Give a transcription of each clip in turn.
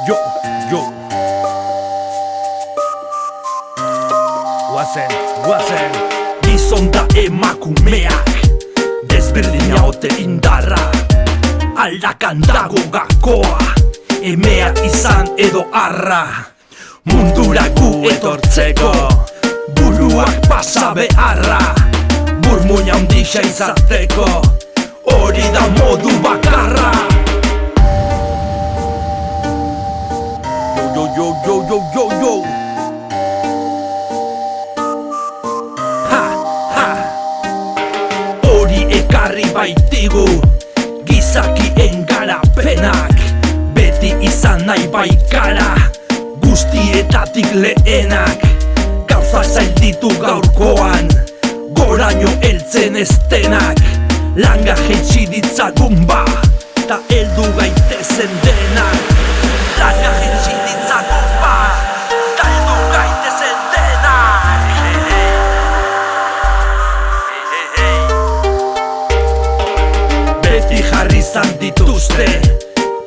Yo, yo. Guazen gizon da emakumeak, desberdina ote indarra, aldakan dago gakoa, emea izan edo arra. Mundura gu etortzeko, buruak pasa beharra, burmuina handixa izateko, hori da modu bakarra. Yo, yo, yo, yo, yo, yo. Hori ekarri baitigu, gizakien garapenak, beti izan nahi baikara, guztietatik lehenak. Gauza zailditu gaurkoan, goraino heltzen estenak, langa jetxi ditzagun ba, ta heldu gaitezen denak. Langa jetxi ditzagun ba, ta heldu gaitezen denak. Beti jarri izan dituzte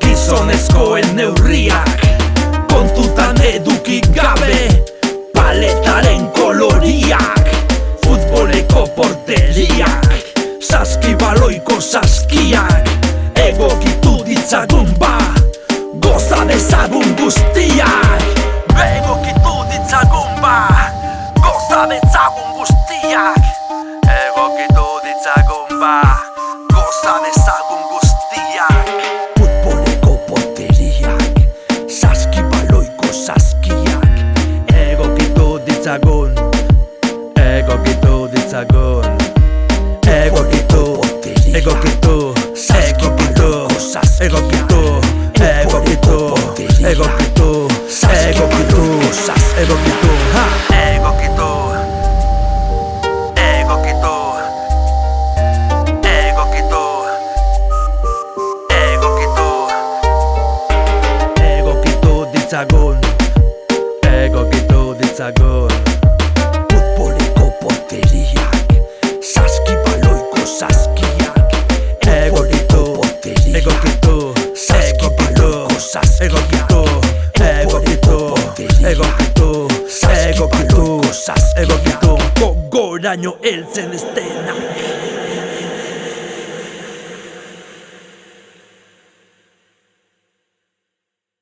gizonezkoen neurriak, kontutan eduki gabe paletaren koloriak, futboleko porteriak, saskibaloiko saskiak, egokitu ditzagun ba, goza dezagun guztiak. Egokitu ditzagun ba, goza dezagun guztiak. Egokitu ditzagun ba, goza dezagun guztiak. Futboleko porteriak, saskibaloiko saskiak, egokitu ditzagun, egokitu ditzagun, egokitu, egokitu, egokitu, egokitu, egokitu, egokitu, egokitu, egokitu, ha! Egokitu, egokitu, egokitu, egokitu, egokitu ditzagun, egokitu ditzagun. Futboleko porteriak, saskibaloiko saskiak, egokitu, egokitu, saskibaloiko saskiak, egokitu, egokitu, egokitu, egokitu, gogoraino heltzen ez denak.